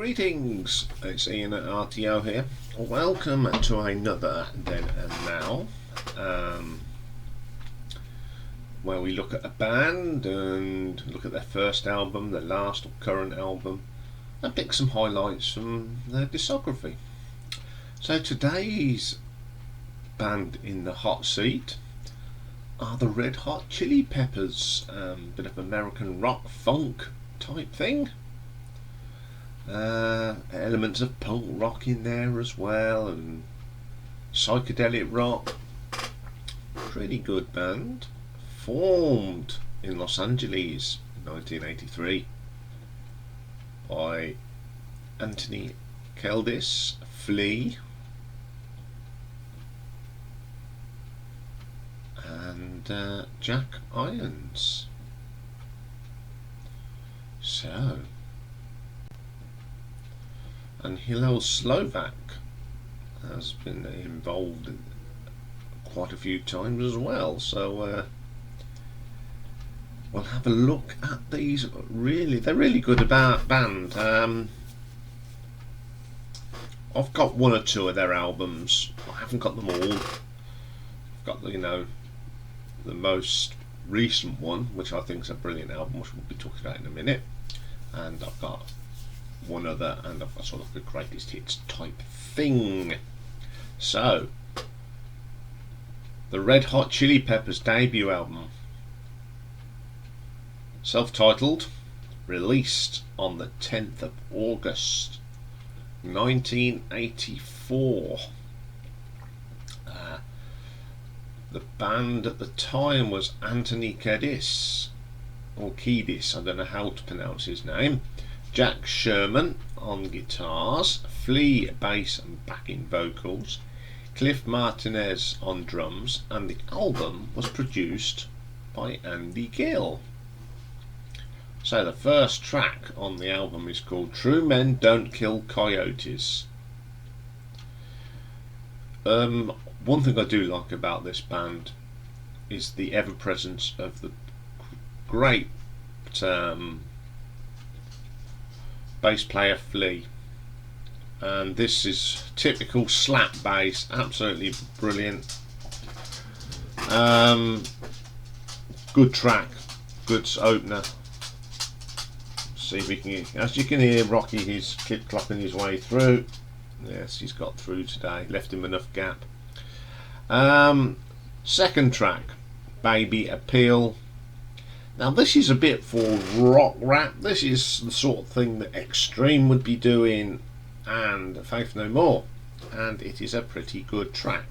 Greetings, it's Iain at RTO here. Welcome to another Then and Now, where we look at a band and look at their first album, their last or current album, and pick some highlights from their discography. So today's band in the hot seat are the Red Hot Chilli Peppers, bit of American rock funk type thing. Elements of punk rock in there as well, and psychedelic rock. Pretty good band. Formed in Los Angeles in 1983 by Anthony Kiedis, Flea, and Jack Irons. So, and Hillel Slovak has been involved in quite a few times as well, so we'll have a look at these. They're really good about band. I've got one or two of their albums. I haven't got them all. I've got the most recent one, which I think is a brilliant album, which we'll be talking about in a minute, and I've got one other, and I've got sort of the greatest hits type thing. So, the Red Hot Chili Peppers debut album, self-titled, released on the 10th of August 1984. The band at the time was Anthony Kiedis, or Kiedis, I don't know how to pronounce his name, Jack Sherman on guitars, Flea bass and backing vocals, Cliff Martinez on drums, and the album was produced by Andy Gill. So the first track on the album is called True Men Don't Kill Coyotes. One thing I do like about this band is the ever presence of the great bass player Flea, and this is typical slap bass, absolutely brilliant. Good track, good opener. See if we can, as you can hear, Rocky he's clip-clopping his way through. Yes, he's got through today, left him enough gap. Second track, Baby Appeal. Now this is a bit for rock rap. This is the sort of thing that Extreme would be doing and Faith No More, and it is a pretty good track.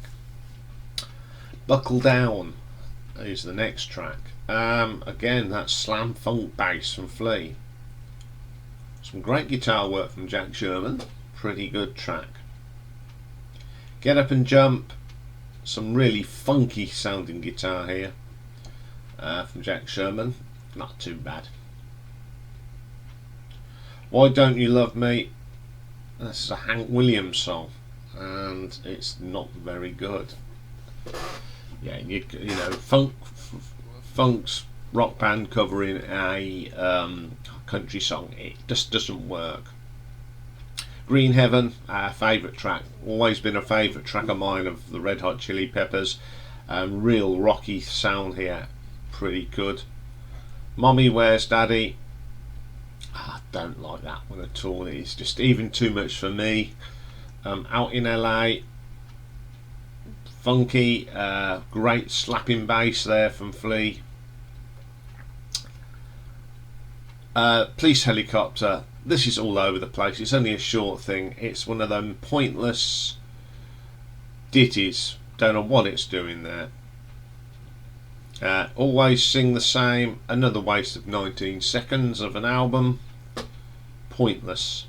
Buckle Down is the next track. Again, that's slam funk bass from Flea. Some great guitar work from Jack Sherman. Pretty good track. Get Up and Jump. Some really funky sounding guitar here from Jack Sherman. Not too bad. Why Don't You Love Me? This is a Hank Williams song, and it's not very good. Yeah, you know, funk's rock band covering a country song, it just doesn't work. Green Heaven, our favourite track, always been a favourite track of mine of the Red Hot Chili Peppers. Real rocky sound here, pretty good. Mommy Where's Daddy? I don't like that one at all. It's just even too much for me. Out in LA, funky, great slapping bass there from Flea. Police Helicopter. This is all over the place. It's only a short thing. It's one of them pointless ditties. Don't know what it's doing there. Always Sing the Same. Another waste of 19 seconds of an album. Pointless.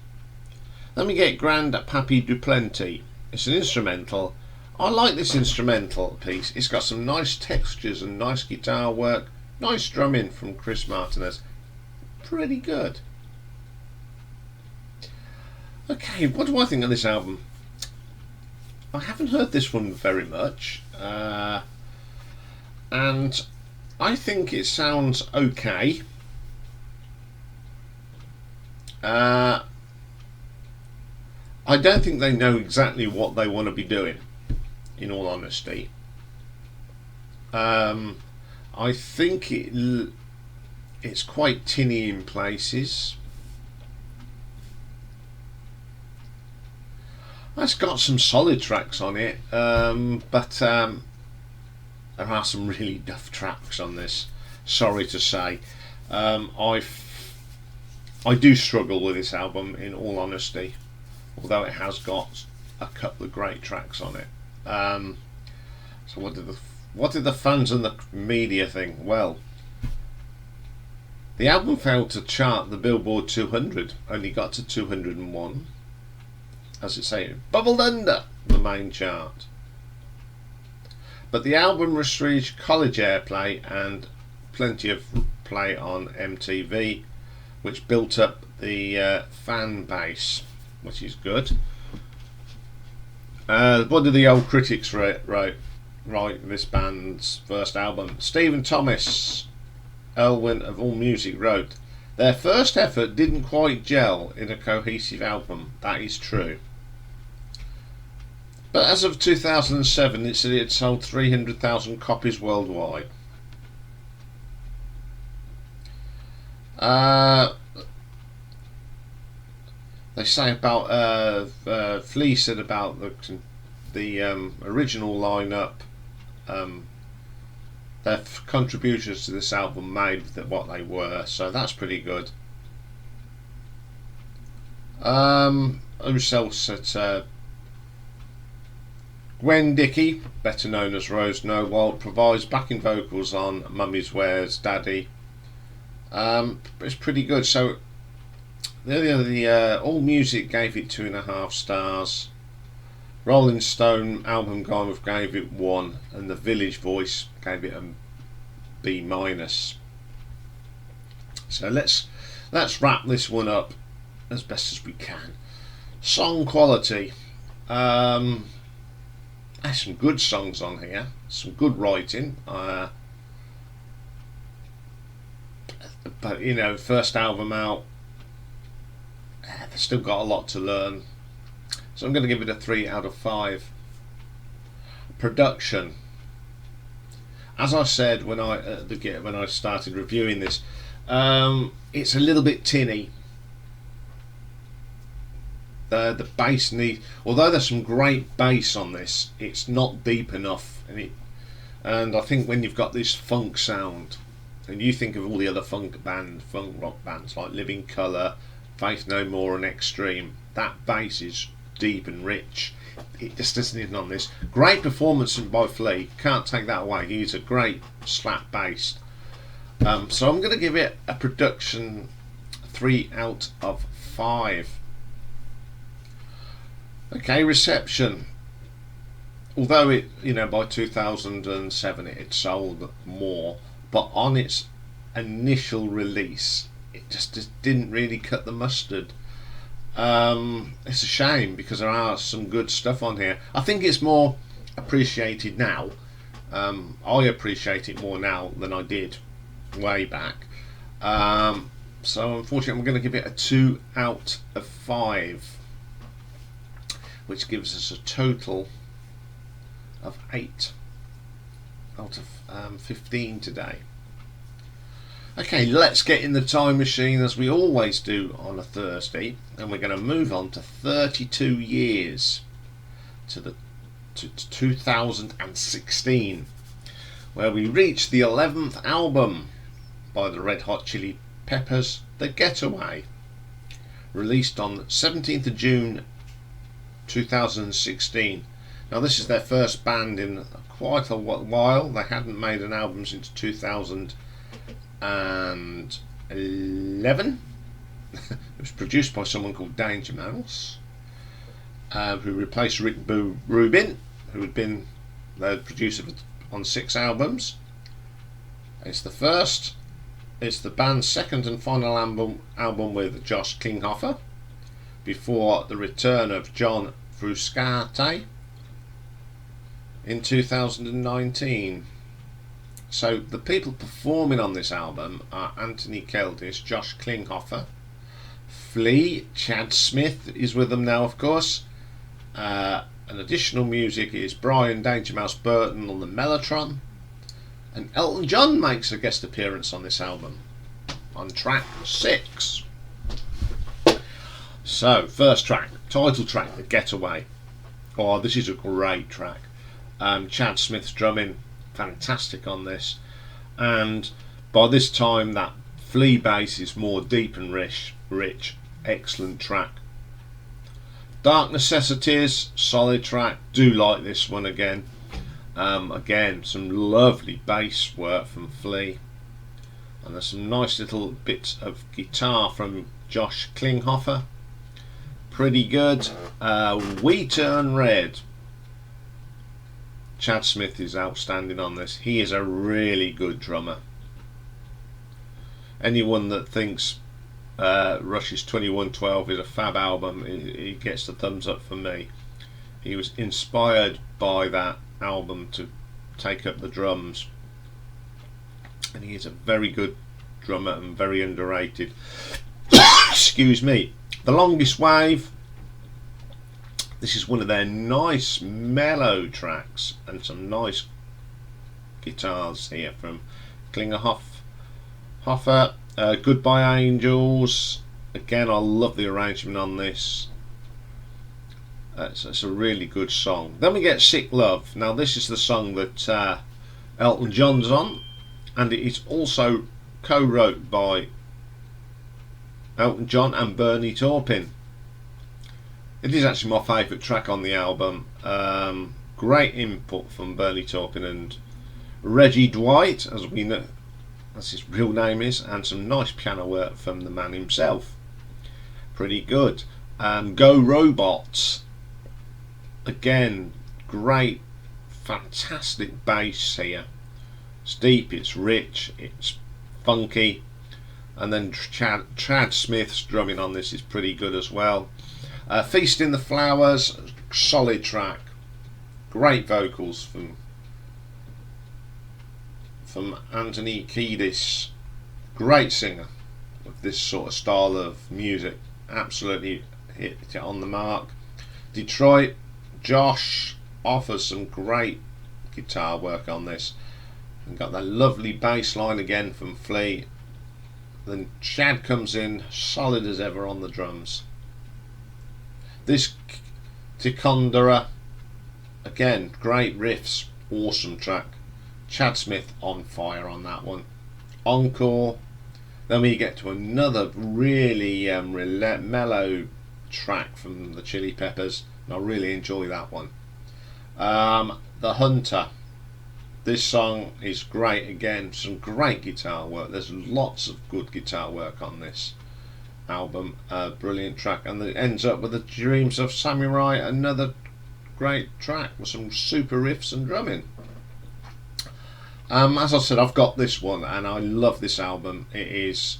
Let me get Grand Pappy Du Plenty. It's an instrumental. I like this instrumental piece. It's got some nice textures and nice guitar work. Nice drumming from Chris Martinez. Pretty good. Okay, what do I think of this album? I haven't heard this one very much, and I think it sounds okay. I don't think they know exactly what they want to be doing, in all honesty. I think it's quite tinny in places. It's got some solid tracks on it, but there are some really duff tracks on this. Sorry to say, I do struggle with this album, in all honesty, although it has got a couple of great tracks on it. So what did the fans and the media think? Well, the album failed to chart the Billboard 200, only got to 201. As it say, it bubbled under the main chart. But the album received college airplay and plenty of play on MTV, which built up the fan base, which is good. What did the old critics write this band's first album? Stephen Thomas Elwin of AllMusic wrote, their first effort didn't quite gel in a cohesive album. That is true. But as of 2007, it said it had sold 300,000 copies worldwide. They say about Flea said about the original lineup, their contributions to this album made what they were, so that's pretty good. Who else said? Gwen Dickey, better known as Rose Nowald, provides backing vocals on Mummy's Where's Daddy. It's pretty good. So the AllMusic gave it 2.5 stars. Rolling Stone album guide gave it 1, and the Village Voice gave it a B-. So let's wrap this one up as best as we can. Song quality. There's some good songs on here, some good writing. But you know, first album out, they've still got a lot to learn. So I'm going to give it a 3 out of 5. Production. As I said when I started reviewing this, it's a little bit tinny. The bass although there's some great bass on this, it's not deep enough, and I think when you've got this funk sound, and you think of all the other funk rock bands like Living Colour, Faith No More and Extreme, that bass is deep and rich. It just isn't on this. Great performance by Flea, can't take that away. He's a great slap bass. So I'm going to give it a production 3 out of 5. Okay, reception. Although it, by 2007 it had sold more, but on its initial release, it just didn't really cut the mustard. It's a shame because there are some good stuff on here. I think it's more appreciated now. I appreciate it more now than I did way back. So unfortunately, I'm going to give it a 2 out of 5. Which gives us a total of 8 out of 15 today. Okay, let's get in the time machine as we always do on a Thursday, and we're going to move on to 32 years to 2016, where we reach the 11th album by the Red Hot Chilli Peppers, The Getaway, released on 17th of June 2016. Now this is their first band in quite a while. They hadn't made an album since 2011. It was produced by someone called Danger Mouse, who replaced Rick Rubin, who had been the producer on 6 albums. It's the band's second and final album with Josh Klinghoffer, before the return of John Frusciante in 2019. So the people performing on this album are Anthony Kiedis, Josh Klinghoffer, Flea, Chad Smith is with them now, of course. An additional music is Brian Danger Mouse Burton on the Mellotron, and Elton John makes a guest appearance on this album on track 6. So, first track, title track, The Getaway. Oh, this is a great track. Chad Smith's drumming, fantastic on this, and by this time that Flea bass is more deep and rich, excellent track. Dark Necessities, solid track, do like this one again. Again, some lovely bass work from Flea, and there's some nice little bits of guitar from Josh Klinghoffer, pretty good. We Turn Red, Chad Smith is outstanding on this. He is a really good drummer. Anyone that thinks Rush's 2112 is a fab album, he gets the thumbs up for me. He was inspired by that album to take up the drums, and he is a very good drummer and very underrated. Excuse me. The Longest Wave, this is one of their nice mellow tracks, and some nice guitars here from Klinghoffer. Goodbye Angels, again I love the arrangement on this. It's a really good song. Then we get Sick Love. Now this is the song that Elton John's on, and it is also co-wrote by Elton John and Bernie Taupin. It is actually my favourite track on the album. Great input from Bernie Taupin and Reggie Dwight, as we know, that's his real name is, and some nice piano work from the man himself. Pretty good. Go Robots, again great, fantastic bass here. It's deep, it's rich, it's funky, and then Chad Smith's drumming on this is pretty good as well. Feast in the Flowers, solid track, great vocals from Anthony Kiedis, great singer of this sort of style of music, absolutely hit it on the mark. Detroit, Josh offers some great guitar work on this, and got that lovely bass line again from Flea. Then Chad comes in solid as ever on the drums. This Ticonderoga, again great riffs, awesome track. Chad Smith on fire on that one. Encore. Then we get to another really mellow track from the Chili Peppers, and I really enjoy that one. The Hunter. This song is great again, some great guitar work. There's lots of good guitar work on this album. Brilliant track, and it ends up with the Dreams of Samurai, another great track with some super riffs and drumming. As I said, I've got this one and I love this album. It is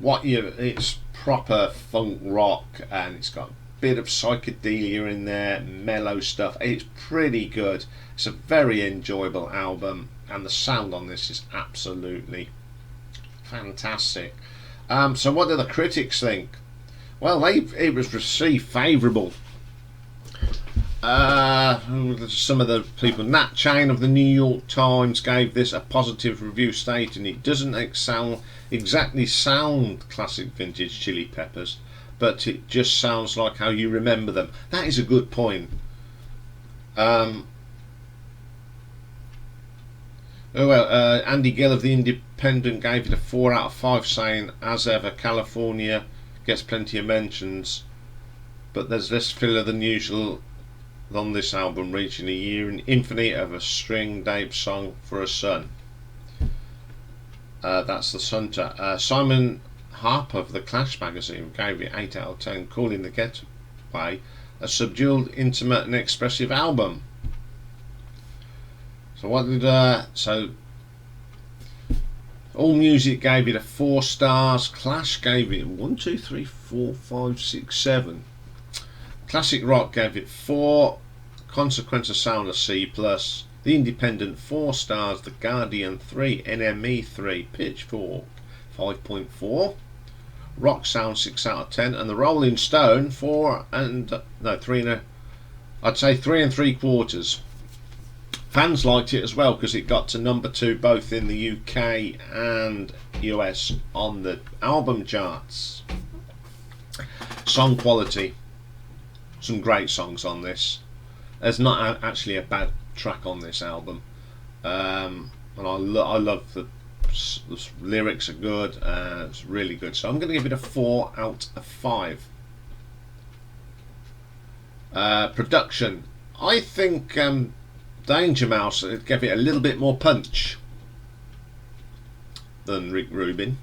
it's proper funk rock, and it's got a bit of psychedelia in there, mellow stuff. It's pretty good. It's a very enjoyable album, and the sound on this is absolutely fantastic. So what do the critics think? Well, it was received favourable. Some of the people, Nat Chain of the New York Times gave this a positive review, stating it doesn't exactly sound classic vintage Chili Peppers, but it just sounds like how you remember them. That is a good point. Andy Gill of the Independent gave it a 4 out of 5, saying, as ever, California gets plenty of mentions, but there's less filler than usual on this album, reaching a year in infamy of a string Dave song for a son. That's the Hunter. Simon Harper of the Clash magazine gave it 8 out of 10, calling The Getaway a subdued, intimate and expressive album. So what did AllMusic gave it a 4 stars. Clash gave it 1, 2, 3, 4, 5, 6, 7. Classic Rock gave it 4. Consequence of Sound a C+. The Independent 4 stars. The Guardian 3. NME 3. Pitchfork 5.4. Rock Sound 6 out of 10, and the Rolling Stone 4 and no 3 and I'd say 3 3/4. Fans liked it as well because it got to number 2 both in the UK and US on the album charts. Song quality, some great songs on this. There's not actually a bad track on this album, and I love the lyrics are good. It's really good, so I'm going to give it a 4 out of 5. Production, I think Danger Mouse gave it a little bit more punch than Rick Rubin,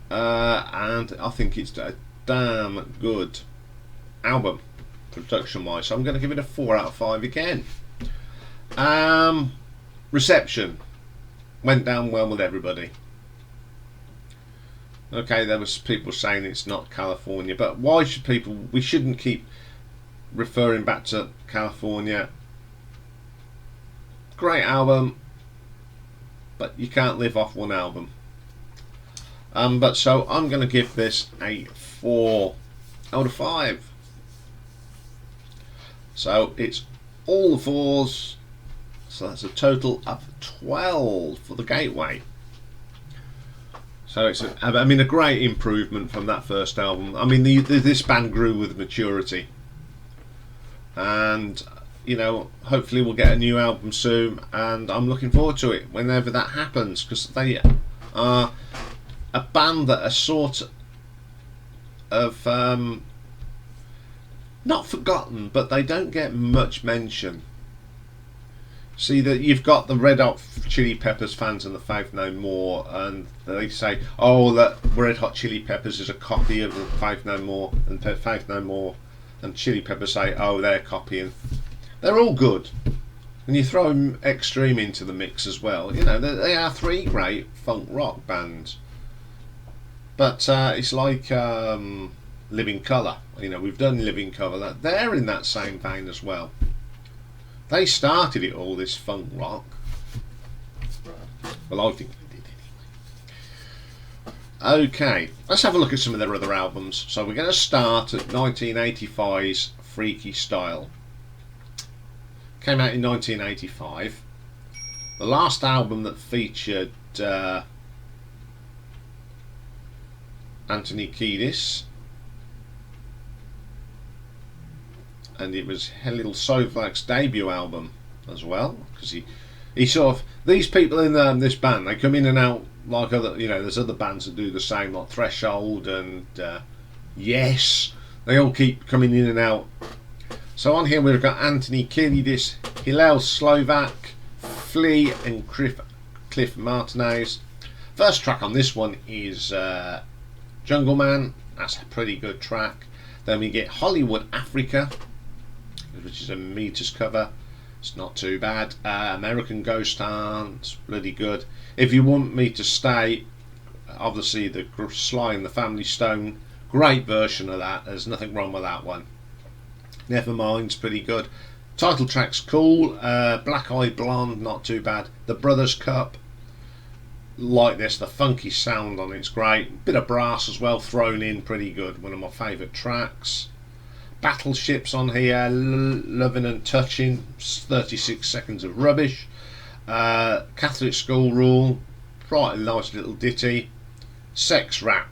and I think it's a damn good album production wise, so I'm going to give it a 4 out of 5 again. Reception went down well with everybody. Okay, there was people saying it's not California, but why should we shouldn't keep referring back to California. Great album, but you can't live off one album. But so I'm going to give this a 4 out of 5. So it's all the 4s. So that's a total of 12 for the Gateway. So it's a great improvement from that first album. I mean, this band grew with maturity, and hopefully we'll get a new album soon, and I'm looking forward to it whenever that happens, because they are a band that are sort of not forgotten, but they don't get much mention. See that you've got the Red Hot Chili Peppers fans and the Faith No More, and they say, oh, that Red Hot Chili Peppers is a copy of the Faith No More, and Faith No More and Chili Peppers say, oh, they're copying. They're all good. And you throw Extreme into the mix as well. They are 3 great funk rock bands. But it's like Living Colour. We've done Living Colour. They're in that same vein as well. They started it all, this funk rock. Well, I think they did anyway. Okay, let's have a look at some of their other albums. So we're going to start at 1985's Freaky Style. Came out in 1985. The last album that featured Anthony Kiedis, and it was Halil Sovak's debut album as well, because he sort of, these people in this band, they come in and out like other, there's other bands that do the same, like Threshold and Yes, they all keep coming in and out. So on here we've got Anthony Kiedis, Hillel Slovak, Flea and Cliff Martinez. First track on this one is Jungle Man. That's a pretty good track. Then we get Hollywood Africa, which is a Meters cover. It's not too bad. American Ghost Town, it's bloody good. If You Want Me to Stay, obviously the Sly and the Family Stone, great version of that. There's nothing wrong with that one. Nevermind's pretty good. Title track's cool. Black Eyed Blonde, not too bad. The Brothers Cup, like this. The funky sound on it's great. Bit of brass as well thrown in, pretty good. One of my favourite tracks. Battleships on here, Loving and Touching, 36 seconds of rubbish. Catholic School Rule, quite a nice little ditty. Sex Rap,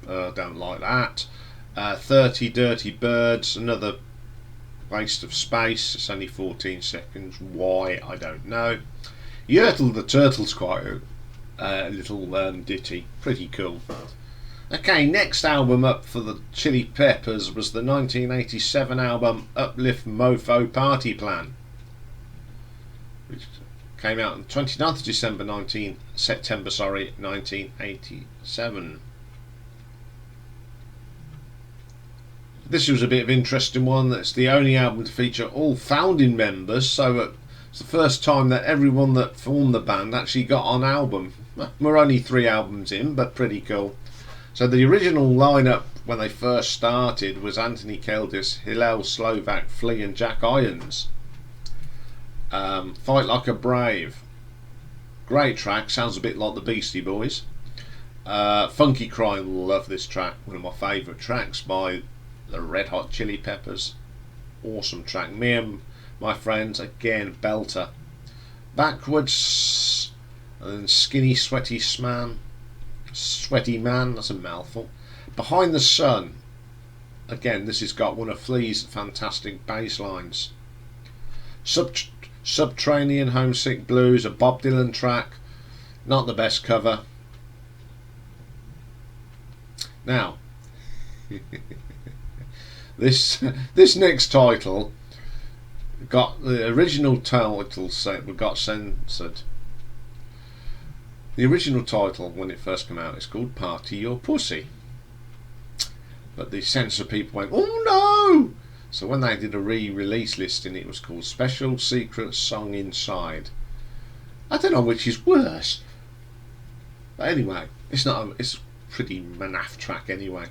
don't like that. 30 Dirty Birds, another waste of space. It's only 14 seconds. Why, I don't know. Yertle the Turtle's quite a little ditty, pretty cool. Okay, next album up for the Chili Peppers was the 1987 album Uplift Mofo Party Plan, which came out on 29th September 1987. This was a bit of an interesting one. It's the only album to feature all founding members, so it's the first time that everyone that formed the band actually got on album. We're only 3 albums in, but pretty cool. So the original lineup when they first started was Anthony Kiedis, Hillel Slovak, Flea and Jack Irons. Fight Like a Brave, great track, sounds a bit like the Beastie Boys. Funky Crime, love this track. One of my favourite tracks by the Red Hot Chili Peppers. Awesome track. Me and my friends, again, belter. Backwards, and then Skinny Sweaty Man, that's a mouthful. Behind the Sun, again, this has got one of Flea's fantastic bass lines. Subterranean Homesick Blues, a Bob Dylan track, not the best cover. Now, this next title got the original title got censored. The original title, when it first came out, is called Party Your Pussy. But the censor people went, oh no! So when they did a re-release listing, it was called Special Secret Song Inside. I don't know which is worse. But anyway, it's a pretty manaf track anyway.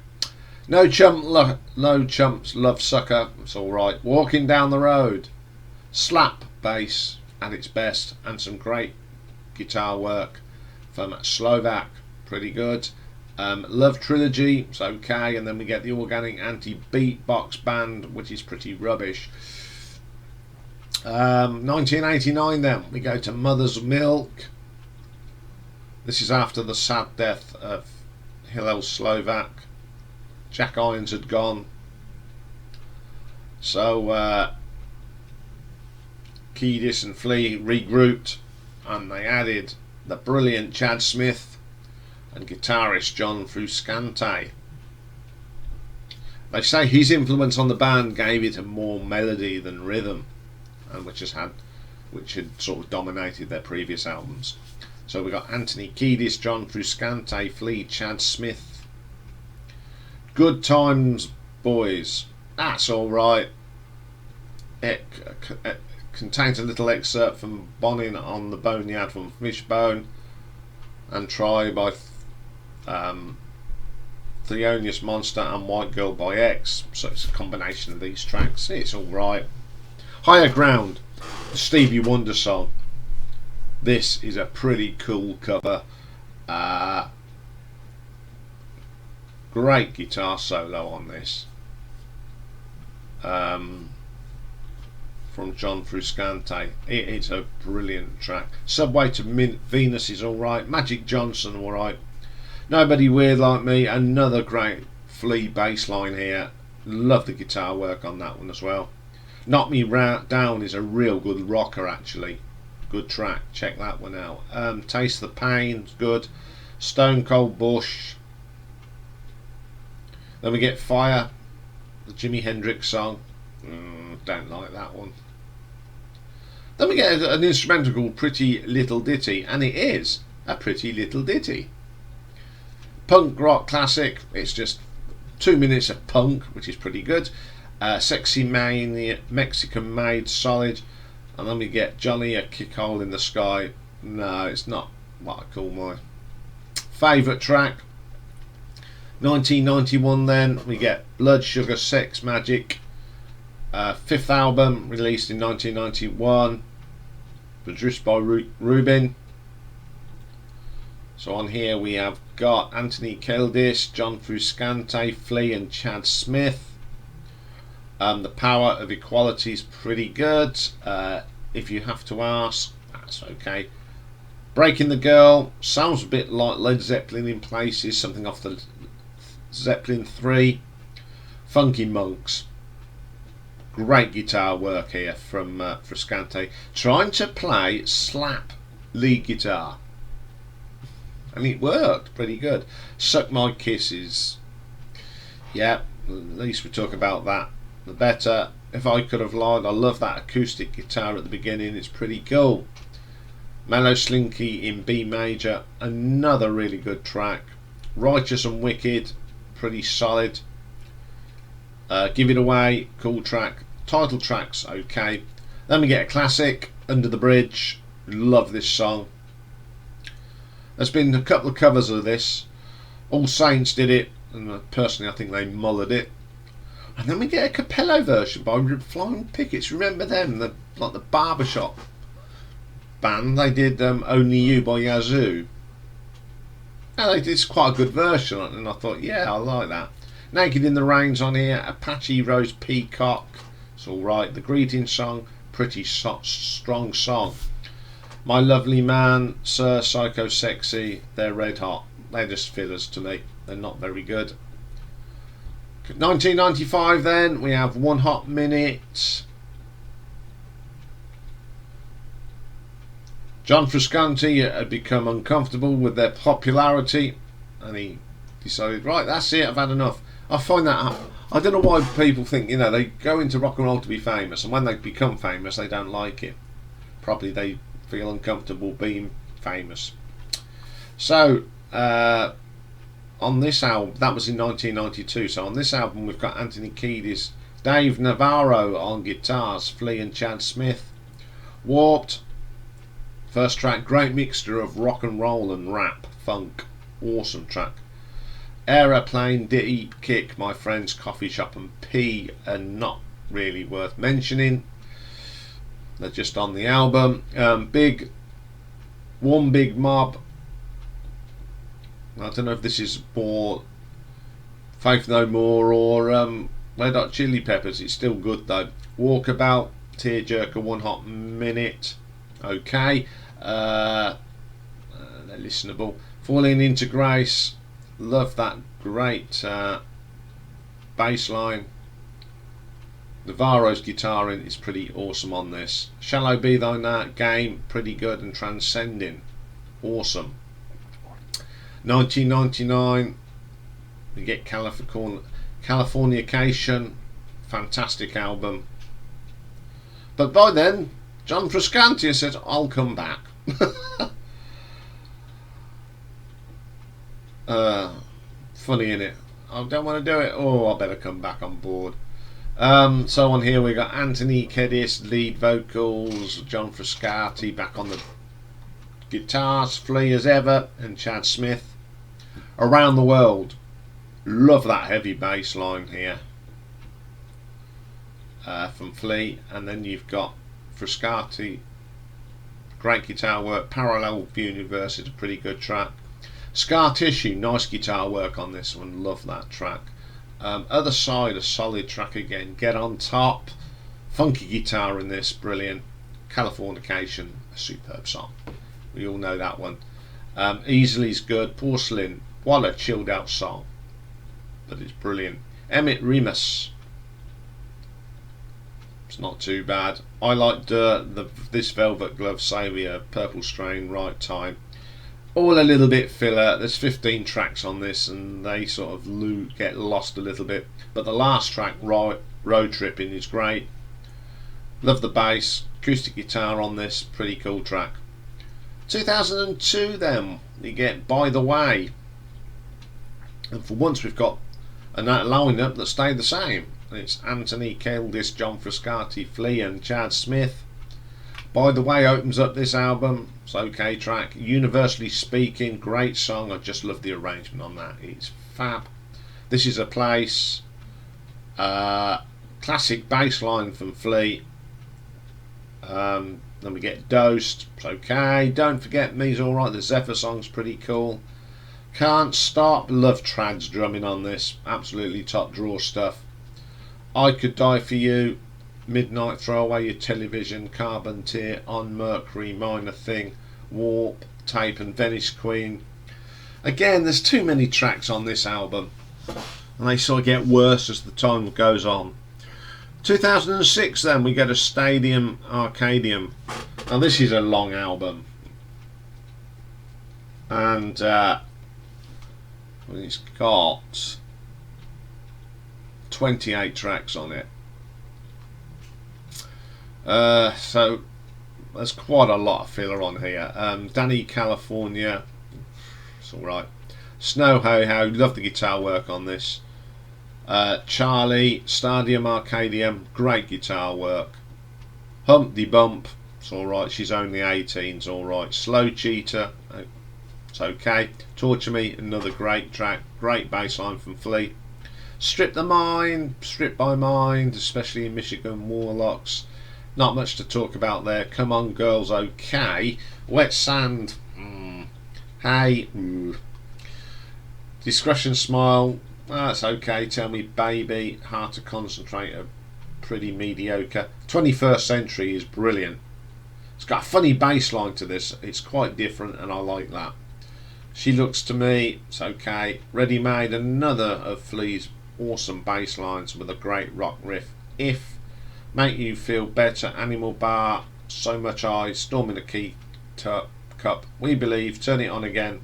No Chumps Love Sucker, it's alright. Walking Down the Road. Slap bass at its best, and some great guitar work from Slovak, pretty good. Love Trilogy, it's okay, and then we get the Organic Anti-Beatbox Band, which is pretty rubbish. 1989 then, we go to Mother's Milk. This is after the sad death of Hillel Slovak. Jack Irons had gone. So Kiedis and Flea regrouped, and they added the brilliant Chad Smith and guitarist John Frusciante. They say his influence on the band gave it a more melody than rhythm, and which had sort of dominated their previous albums. So we got Anthony Kiedis, John Frusciante, Flea, Chad Smith. Good Times Boys, that's alright. It contains a little excerpt from Bonin on the Boneyard from Fishbone, and Try by Thelonious Monster, and White Girl by X. So it's a combination of these tracks. It's alright. Higher Ground, the Stevie Wonder song. This is a pretty cool cover. Great guitar solo on this. From John Frusciante. It's a brilliant track. Subway to Venus is alright. Magic Johnson alright. Nobody Weird Like Me, another great Flea bass line here. Love the guitar work on that one as well. Knock Me Down is a real good rocker actually. Good track, check that one out. Taste the Pain, good. Stone Cold Bush. Then we get Fire, the Jimi Hendrix song. Don't like that one. Then we get an instrumental called Pretty Little Ditty, and it is a pretty little ditty. Punk rock classic, it's just 2 minutes of punk, which is pretty good. Sexy Mania, Mexican Made, solid. And then we get Johnny, a Kick Hole in the Sky. No, it's not what I call my favourite track. 1991 then, we get Blood Sugar Sex Magik. Fifth album, released in 1991. Produced by Rubin. So on here we have got Anthony Kiedis, John Frusciante, Flea and Chad Smith. The Power of Equality is pretty good. If you have to ask, that's okay. Breaking the Girl sounds a bit like Led Zeppelin in places, something off the Zeppelin 3. Funky Monks, great guitar work here from Frusciante, trying to play slap lead guitar, and it worked pretty good. Suck My Kisses, yeah, at least we talk about that, the better. If I Could Have Lied, I love that acoustic guitar at the beginning, it's pretty cool. Mellow Slinky in B major, another really good track. Righteous and Wicked, pretty solid. Give It Away, cool track. Title track's okay. Then we get a classic, Under the Bridge. Love this song. There's been a couple of covers of this. All Saints did it, and personally I think they mullered it. And then we get a cappella version by Flying Pickets. Remember them? Like the barbershop band. They did Only You by Yazoo. And they did quite a good version on it, and I thought, yeah, I like that. Naked in the Rain's on here. Apache Rose Peacock, it's alright. The Greeting Song, pretty strong song. My Lovely Man, Sir Psycho Sexy, they're red hot. They're just fillers to me. They're not very good. 1995 then, we have One Hot Minute. John Frusciante had become uncomfortable with their popularity, and he decided, right, that's it, I've had enough. I find that, I don't know why people think, you know, they go into rock and roll to be famous, and when they become famous they don't like it. Probably they feel uncomfortable being famous. So on this album, that was in 1992, so on this album we've got Anthony Kiedis, Dave Navarro on guitars, Flea and Chad Smith. Warped, first track, great mixture of rock and roll and rap, funk, awesome track. Aeroplane, Ditty, Kick, My Friend's Coffee Shop and P are not really worth mentioning. They're just on the album. One Big Mob, I don't know if this is more Faith No More or Red Hot Chili Peppers. It's still good though. Walkabout, Tearjerker, One Hot Minute, okay. They're listenable. Falling Into Grace, love that, great bass line. Navarro's guitaring is pretty awesome on this. Shallow Be Thy Game, pretty good and transcending, awesome. 1999 we get Californication, fantastic album. But by then John Frusciante said, I'll come back. Funny innit? I don't want to do it. Oh, I better come back on board. So on here we got Anthony Kiedis lead vocals, John Frusciante back on the guitars, Flea as ever, and Chad Smith. Around the World, love that heavy bass line here from Flea. And then you've got Frusciante, great guitar work. Parallel Universe is a pretty good track. Scar Tissue, nice guitar work on this one, love that track. Other Side, a solid track again. Get On Top, funky guitar in this, brilliant. Californication, a superb song, we all know that one. Easily's good. Porcelain, what a chilled out song, but it's brilliant. Emmett Remus, it's not too bad. I like this Velvet Glove Saviour, Purple Strain, Right Time, all a little bit filler. There's 15 tracks on this and they sort of get lost a little bit, but the last track, Road Tripping, is great. Love the bass, acoustic guitar on this, pretty cool track. 2002 then you get By the Way, and for once we've got a lineup that stayed the same. It's Anthony Kiedis, John Frusciante, Flea and Chad Smith. By the Way opens up this album, it's okay track. Universally Speaking, great song, I just love the arrangement on that, it's fab. This Is a Place, classic bass line from Flea. Then we get Dosed, it's okay. Don't Forget Me's alright, the Zephyr song's pretty cool. Can't Stop, love Trad's drumming on this, absolutely top draw stuff. I Could Die For You, Midnight, Throw Away Your Television, Carbon Tear, On Mercury, Minor Thing, Warp, Tape and Venice Queen. Again, there's too many tracks on this album and they sort of get worse as the time goes on. 2006 then we get a Stadium Arcadium. Now this is a long album and it's got 28 tracks on it. So there's quite a lot of filler on here. Danny California, it's alright. Snow Ho Ho, love the guitar work on this. Charlie, Stadium Arcadium, great guitar work. Humpty Bump, it's alright. She's Only 18, it's alright. Slow Cheater, it's okay. Torture Me, another great track, great bass line from Flea. Strip by Mind, especially in Michigan Warlocks. Not much to talk about there. Come On Girls, okay. Wet Sand, hey. Discretion Smile, that's okay. Tell Me Baby, Hard to Concentrate are pretty mediocre. 21st Century is brilliant. It's got a funny bass line to this. It's quite different and I like that. She Looks to Me, it's okay. Ready Made, another of Flea's awesome bass lines with a great rock riff. If, Make You Feel Better, Animal Bar, So Much I, Storm in the Key Cup, We Believe, Turn It On Again.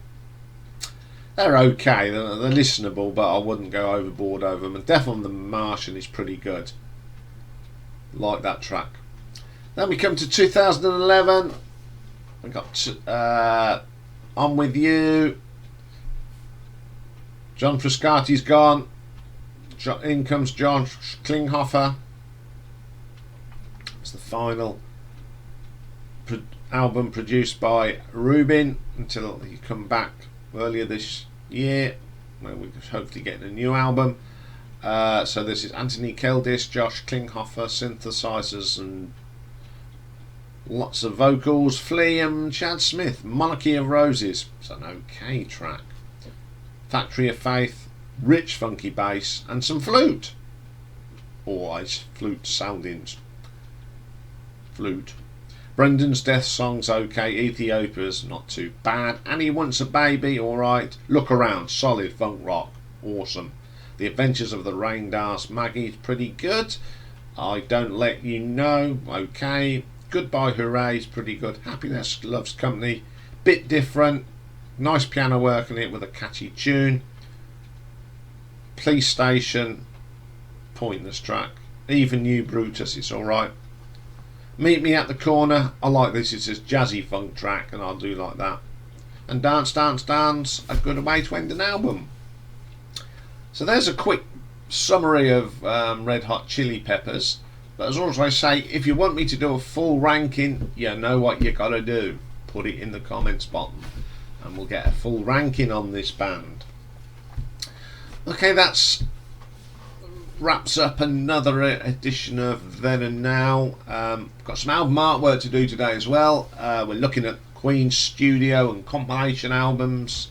They're okay, they're listenable, but I wouldn't go overboard over them. And Death on the Martian is pretty good. Like that track. Then we come to 2011. We got On With You. John Frascati's gone. In comes John Klinghoffer. It's the final album produced by Rubin until he come back earlier this year, where we're hopefully getting a new album. So this is Anthony Keldis, Josh Klinghoffer, synthesizers and lots of vocals. Flea and Chad Smith, Monarchy of Roses. It's an okay track. Factory of Faith, rich funky bass and some flute. Always flute soundings. Flute. Brendan's Death Song's okay. Ethiopia's not too bad. Annie Wants a Baby, alright. Look Around, solid funk rock, awesome. The Adventures of the Rain Dance, Maggie's pretty good. I Don't Let You Know, okay. Goodbye Hooray's pretty good. Happiness Loves Company, bit different. Nice piano work in it with a catchy tune. Police Station, pointless track. Even You Brutus, it's alright. Meet Me at the Corner, I like this, it's a jazzy funk track and I'll do like that. And Dance Dance Dance, a good way to end an album. So there's a quick summary of Red Hot Chili Peppers, but as always I say, if you want me to do a full ranking, you know what you gotta do. Put it in the comments bottom and we'll get a full ranking on this band. Okay, that's wraps up another edition of Then and Now. Got some album artwork to do today as well. We're looking at Queen's studio and compilation albums,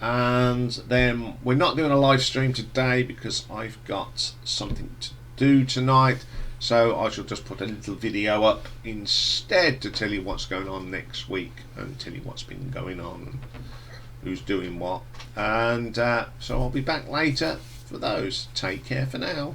and then we're not doing a live stream today because I've got something to do tonight, so I shall just put a little video up instead to tell you what's going on next week and tell you what's been going on and who's doing what, and so I'll be back later for those. Take care for now.